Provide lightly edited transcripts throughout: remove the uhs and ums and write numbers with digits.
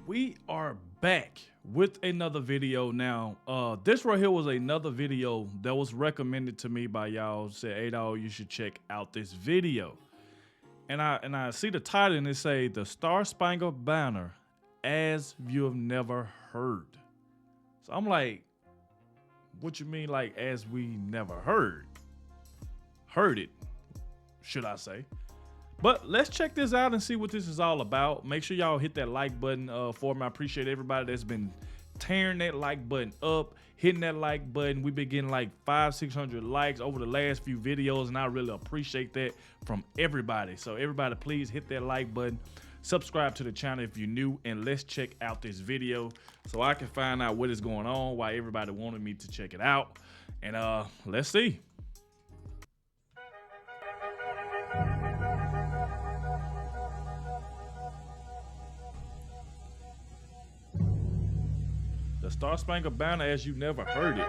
We are back with another video now. This right here was another video that was recommended to me by y'all. Said, Adogg, you should check out this video. And I see the title and it say the Star-Spangled Banner as you have never heard. So I'm like, what you mean like as we never heard? Heard it, should I say. But let's check this out and see what this is all about. Make sure y'all hit that like button for me. I appreciate everybody that's been tearing that like button up, hitting that like button. We've been getting like 500-600 likes over the last few videos, and I really appreciate that from everybody. So everybody, please hit that like button. Subscribe to the channel if you're new, and let's check out this video so I can find out what is going on, why everybody wanted me to check it out. And let's see. The Star-Spangled Banner as you never heard it.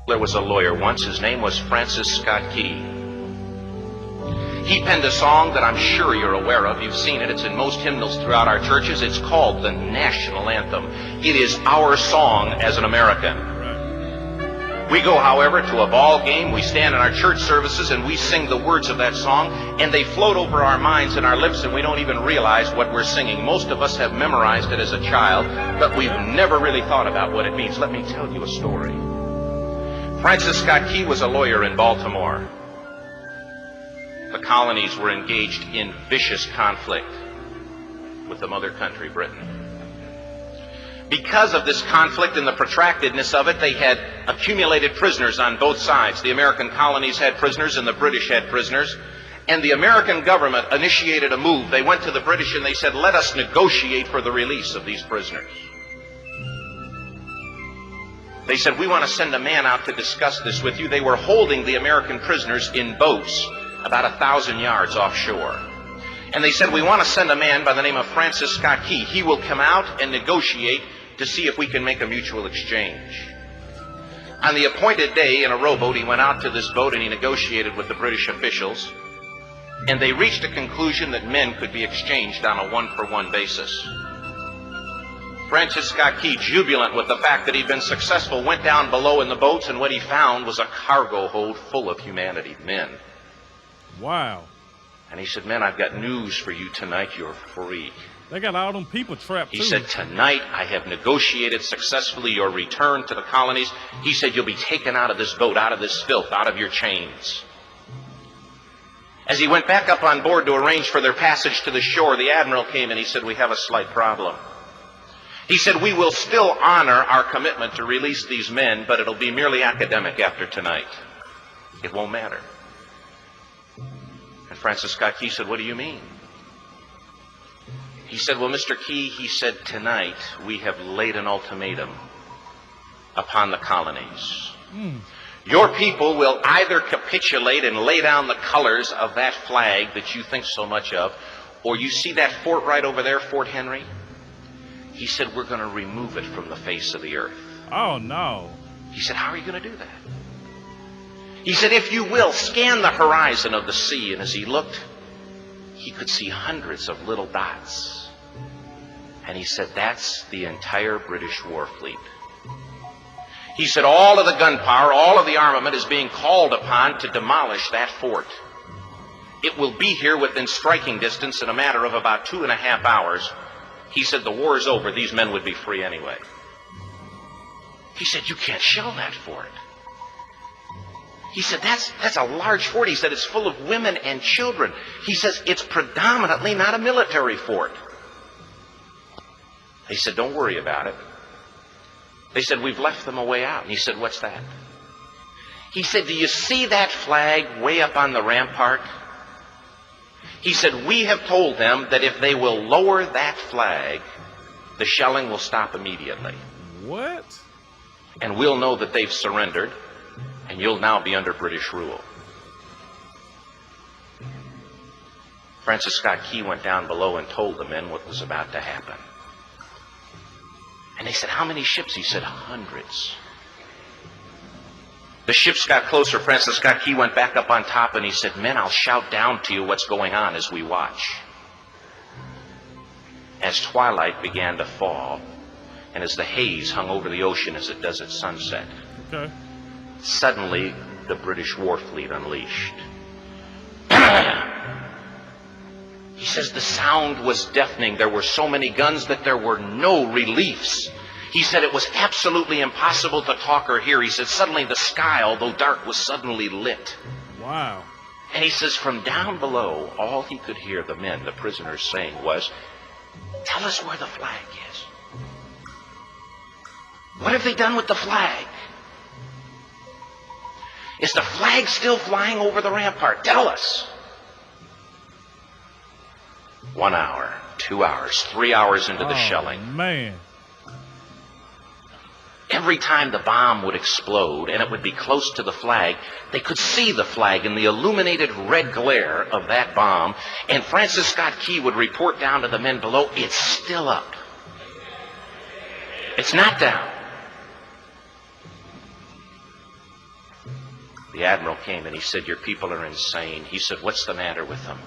There was a lawyer once. His name was Francis Scott Key. He penned a song that I'm sure you're aware of. You've seen it. It's in most hymnals throughout our churches. It's called the national anthem. It is our song as an American. We go, however, to a ball game. We stand in our church services and we sing the words of that song, and they float over our minds and our lips, and we don't even realize what we're singing. Most of us have memorized it as a child, but we've never really thought about what it means. Let me tell you a story. Francis Scott Key was a lawyer in Baltimore. The colonies were engaged in vicious conflict with the mother country, Britain. Because of this conflict and the protractedness of it, they had accumulated prisoners on both sides. The American colonies had prisoners and the British had prisoners. And the American government initiated a move. They went to the British and they said, let us negotiate for the release of these prisoners. They said, we want to send a man out to discuss this with you. They were holding the American prisoners in boats about 1,000 yards offshore. And they said, we want to send a man by the name of Francis Scott Key. He will come out and negotiate to see if we can make a mutual exchange. On the appointed day in a rowboat, he went out to this boat and he negotiated with the British officials. And they reached a conclusion that men could be exchanged on a one-for-one basis. Francis Scott Key, jubilant with the fact that he'd been successful, went down below in the boats, and what he found was a cargo hold full of humanity, men. Wow. And he said, men, I've got news for you tonight. You're free. They got all them people trapped, He said, tonight I have negotiated successfully your return to the colonies. He said, you'll be taken out of this boat, out of this filth, out of your chains. As he went back up on board to arrange for their passage to the shore, the admiral came and he said, we have a slight problem. He said, we will still honor our commitment to release these men, but it'll be merely academic after tonight. It won't matter. And Francis Scott Key said, what do you mean? He said, well, Mr. Key, he said, tonight we have laid an ultimatum upon the colonies. Your people will either capitulate and lay down the colors of that flag that you think so much of, or you see that fort right over there, Fort Henry? He said, we're going to remove it from the face of the earth. Oh, no. He said, how are you going to do that? He said, if you will, scan the horizon of the sea. And as he looked, he could see hundreds of little dots. And he said, that's the entire British war fleet. He said, all of the gunpowder, all of the armament is being called upon to demolish that fort. It will be here within striking distance in a matter of about 2.5 hours. He said, the war is over. These men would be free anyway. He said, you can't shell that fort. He said, that's a large fort. He said, it's full of women and children. He says, it's predominantly not a military fort. He said, don't worry about it. They said, we've left them a way out. And he said, what's that? He said, do you see that flag way up on the rampart? He said, we have told them that if they will lower that flag, the shelling will stop immediately. What? And we'll know that they've surrendered, and you'll now be under British rule. Francis Scott Key went down below and told the men what was about to happen. And they said, how many ships? He said, hundreds. The ships got closer. Francis Scott Key went back up on top and he said, "Men, I'll shout down to you what's going on as we watch." As twilight began to fall, and as the haze hung over the ocean as it does at sunset, Okay. suddenly the British war fleet unleashed. He says the sound was deafening. There were so many guns that there were no reliefs. He said it was absolutely impossible to talk or hear. He said suddenly the sky, although dark, was suddenly lit. Wow. And he says from down below, all he could hear the men, the prisoners, saying was, "Tell us where the flag is. What have they done with the flag? Is the flag still flying over the rampart? Tell us." 1 hour, 2 hours, 3 hours into the shelling. Man. Every time the bomb would explode and it would be close to the flag, they could see the flag in the illuminated red glare of that bomb. And Francis Scott Key would report down to the men below, "It's still up. It's not down." The admiral came and he said, "Your people are insane." He said, "What's the matter with them?"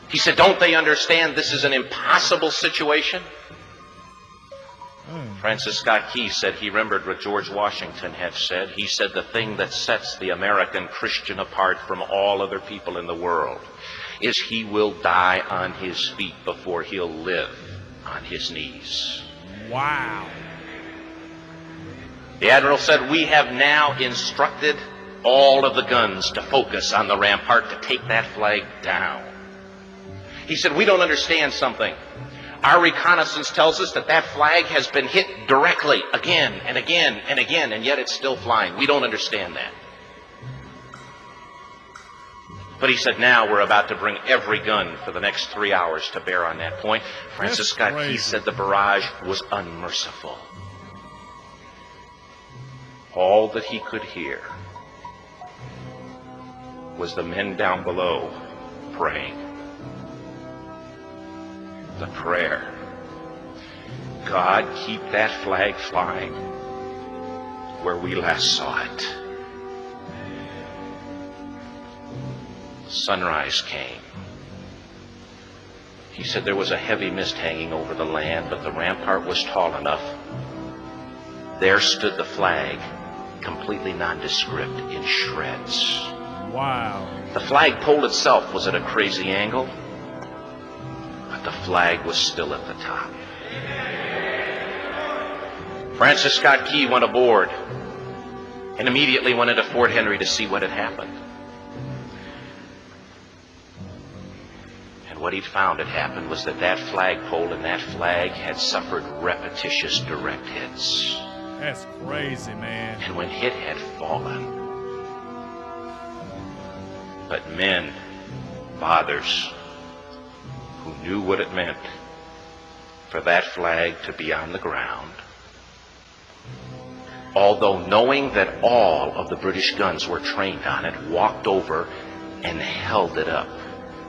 He said, "Don't they understand this is an impossible situation?" Francis Scott Key said he remembered what George Washington had said. He said the thing that sets the American Christian apart from all other people in the world is he will die on his feet before he'll live on his knees. Wow. The admiral said, "We have now instructed all of the guns to focus on the rampart to take that flag down." He said, "We don't understand something. Our reconnaissance tells us that that flag has been hit directly again and again and again, and yet it's still flying. We don't understand that." But he said, "Now we're about to bring every gun for the next 3 hours to bear on that point." Francis Scott Key said the barrage was unmerciful. All that he could hear was the men down below praying. The prayer, "God, keep that flag flying where we last saw it." Sunrise came. He said there was a heavy mist hanging over the land, but the rampart was tall enough. There stood the flag, completely nondescript, in shreds. Wow. The flagpole itself was at a crazy angle, but the flag was still at the top. Francis Scott Key went aboard and immediately went into Fort Henry to see what had happened. And what he'd found had happened was that that flagpole and that flag had suffered repetitious direct hits. That's crazy, man. And when it had fallen, but men, fathers, who knew what it meant for that flag to be on the ground, although knowing that all of the British guns were trained on it, walked over and held it up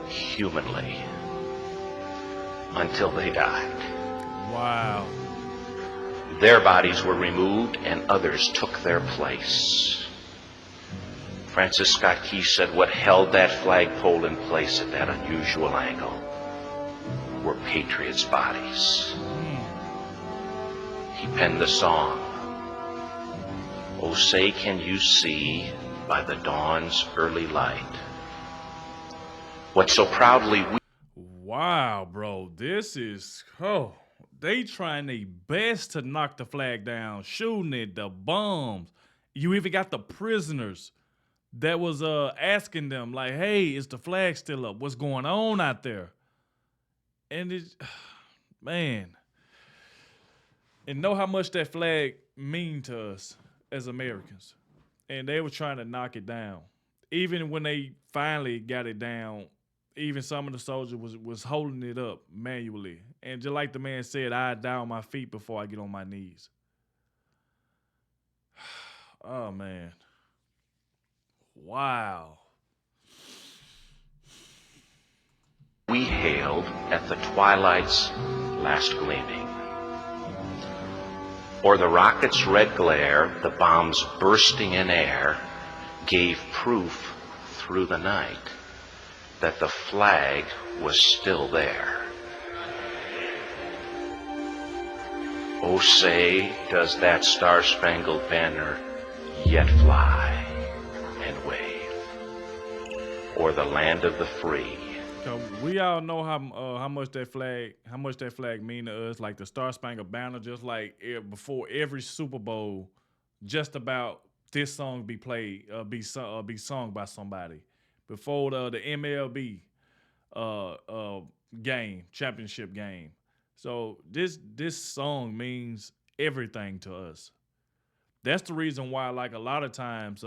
humanly until they died. Wow. Their bodies were removed and others took their place. Francis Scott Key said what held that flagpole in place at that unusual angle were patriots' bodies. He penned the song, "Oh, say can you see by the dawn's early light what so proudly we..." Wow, bro. This is, they trying their best to knock the flag down, shooting it, the bombs. You even got the prisoners that was asking them, like, "Hey, is the flag still up? What's going on out there?" And it, man, and know how much that flag mean to us as Americans. And they were trying to knock it down. Even when they finally got it down, even some of the soldiers was holding it up manually. And just like the man said, "I die on my feet before I get on my knees." Oh, man. Wow. we hailed at the twilight's last gleaming. or the rocket's red glare, the bombs bursting in air, gave proof through the night that the flag was still there. Oh, say, does that star-spangled banner yet fly and wave o'er the land of the free? So we all know how much that flag mean to us. Like the Star Spangled Banner, just like before every Super Bowl, just about this song be played, be sung by somebody before the MLB game, championship game. So this song means everything to us. That's the reason why, like a lot of times,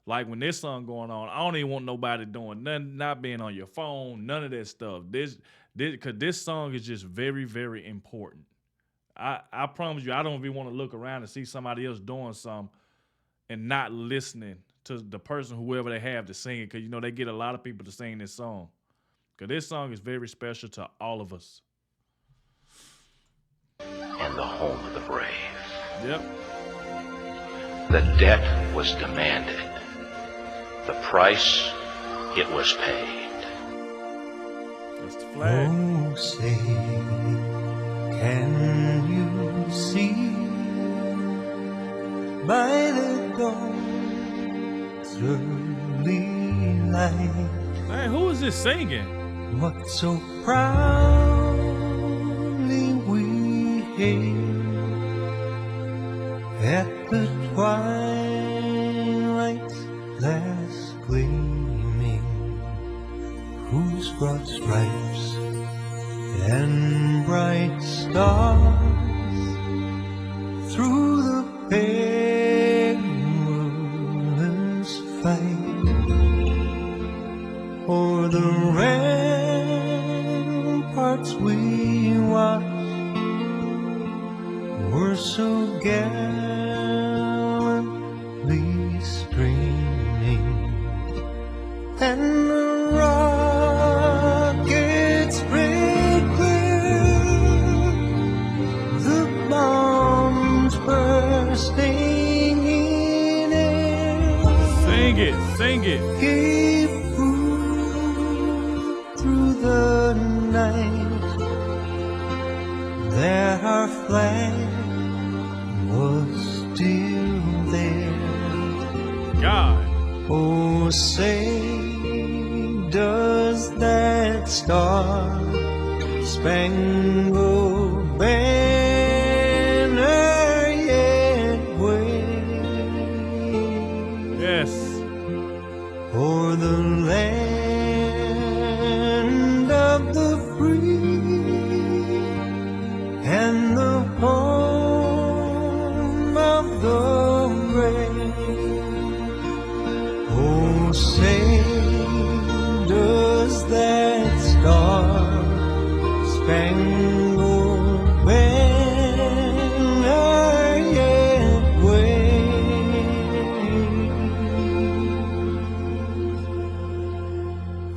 like when this song going on, I don't even want nobody doing nothing, not being on your phone, none of that stuff. Cause this song is just very, very important. I promise you, I don't even want to look around and see somebody else doing something and not listening to the person, whoever they have to sing it. Cause you know they get a lot of people to sing this song. Cause this song is very special to all of us. And the home of the brave. Yep. The debt was demanded. The price, it was paid. That's the flag. Oh, say, can you see by the dawn's early light Man, who is this singing? what so proudly we hailed at the twilight's last gleaming, whose broad stripes and bright stars through the perilous fight o'er the ramparts we watched were so gallantly streaming, and the rockets red glare, the bombs bursting in air, Sing it. gave proof through the night that our flag was still there. God. Oh, say, does that star-spangled banner yet wave Yes. o'er the land of the free and the home of the brave? Oh, say, does that star-spangled banner yet wave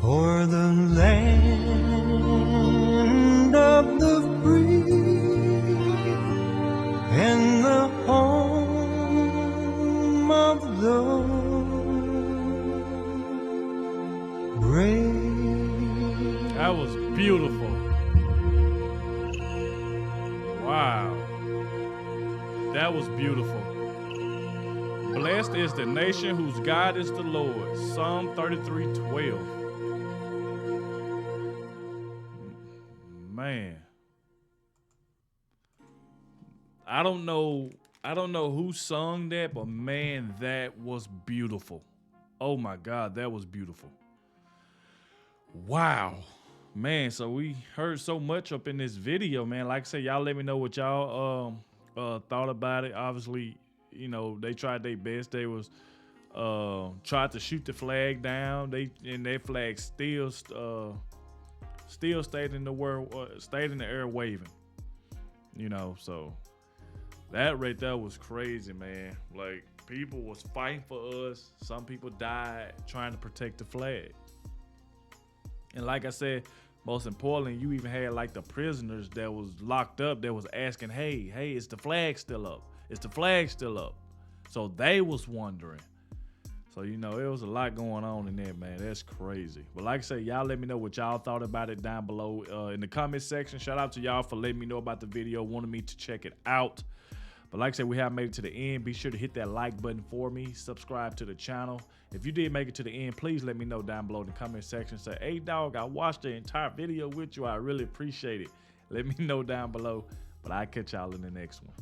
o'er the land of the free and the home of the brave? That was beautiful. Wow. That was beautiful. Blessed is the nation whose God is the Lord. Psalm 33:12. Man. I don't know who sung that, but man, that was beautiful. Oh my God, that was beautiful. Wow. Man, so we heard so much up in this video, man. Like I said, y'all let me know what y'all thought about it. Obviously, you know, they tried their best. They was tried to shoot the flag down. Their flag still stayed in the air waving. You know, so that right there was crazy, man. Like, people was fighting for us. Some people died trying to protect the flag. And like I said, Most importantly, you even had like the prisoners that was locked up that was asking, hey, is the flag still up? Is the flag still up? So they was wondering. So, you know, it was a lot going on in there, man. That's crazy. But like I say, y'all let me know what y'all thought about it down below in the comment section. Shout out to y'all for letting me know about the video, wanting me to check it out. But like I said, we have made it to the end. Be sure to hit that like button for me. Subscribe to the channel. If you did make it to the end, please let me know down below in the comment section. Say, hey, dog, I watched the entire video with you. I really appreciate it. Let me know down below. But I'll catch y'all in the next one.